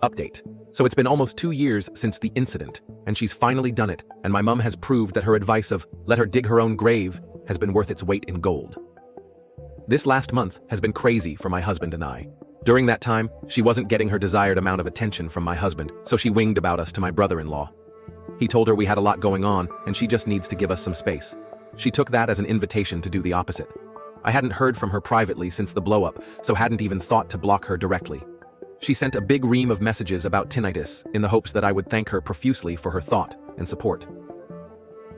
Update. So it's been almost 2 years since the incident, and she's finally done it, and my mum has proved that her advice of let her dig her own grave has been worth its weight in gold. This last month has been crazy for my husband and I. During that time, she wasn't getting her desired amount of attention from my husband, so she winged about us to my brother-in-law. He told her we had a lot going on, and she just needs to give us some space. She took that as an invitation to do the opposite. I hadn't heard from her privately since the blow-up, so hadn't even thought to block her directly. She sent a big ream of messages about tinnitus in the hopes that I would thank her profusely for her thought and support.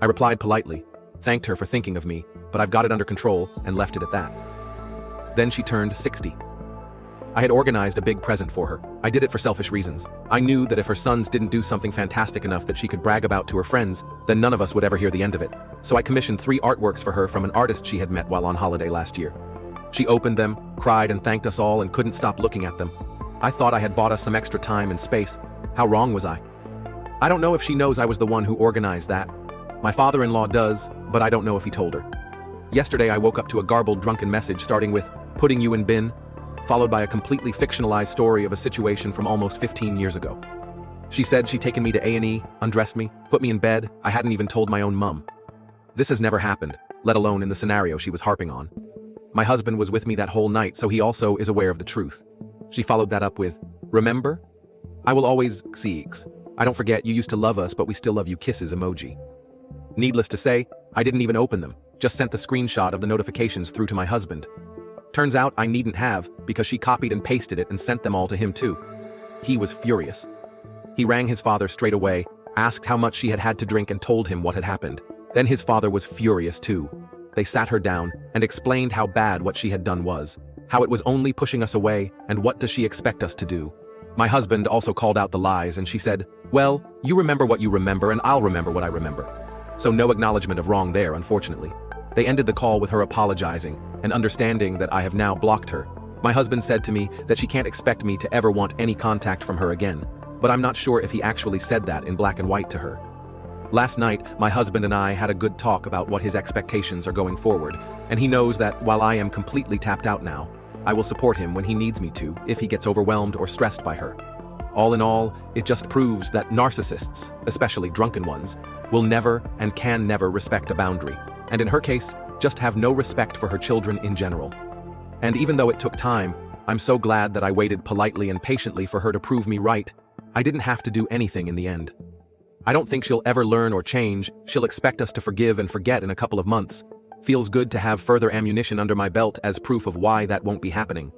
I replied politely, thanked her for thinking of me, but I've got it under control, and left it at that. Then she turned 60. I had organized a big present for her. I did it for selfish reasons. I knew that if her sons didn't do something fantastic enough that she could brag about to her friends, then none of us would ever hear the end of it. So I commissioned 3 artworks for her from an artist she had met while on holiday last year. She opened them, cried and thanked us all and couldn't stop looking at them. I thought I had bought us some extra time and space. How wrong was I? I don't know if she knows I was the one who organized that. My father-in-law does, but I don't know if he told her. Yesterday I woke up to a garbled drunken message starting with, "Putting you in bin," followed by a completely fictionalized story of a situation from almost 15 years ago. She said she'd taken me to A&E, undressed me, put me in bed. I hadn't even told my own mum. This has never happened, let alone in the scenario she was harping on. My husband was with me that whole night, so he also is aware of the truth. She followed that up with, "Remember? I will always seeks. I don't forget you used to love us, but we still love you kisses emoji." Needless to say, I didn't even open them, just sent the screenshot of the notifications through to my husband. Turns out I needn't have, because she copied and pasted it and sent them all to him too. He was furious. He rang his father straight away, asked how much she had had to drink and told him what had happened. Then his father was furious too. They sat her down and explained how bad what she had done was, how it was only pushing us away, and what does she expect us to do. My husband also called out the lies and she said, "Well, you remember what you remember and I'll remember what I remember." So no acknowledgement of wrong there, unfortunately. They ended the call with her apologizing and understanding that I have now blocked her. My husband said to me that she can't expect me to ever want any contact from her again, but I'm not sure if he actually said that in black and white to her. Last night, my husband and I had a good talk about what his expectations are going forward, and he knows that while I am completely tapped out now, I will support him when he needs me to if he gets overwhelmed or stressed by her. All in all, it just proves that narcissists, especially drunken ones, will never and can never respect a boundary, and in her case, just have no respect for her children in general. And even though it took time, I'm so glad that I waited politely and patiently for her to prove me right. I didn't have to do anything in the end. I don't think she'll ever learn or change. She'll expect us to forgive and forget in a couple of months. Feels good to have further ammunition under my belt as proof of why that won't be happening.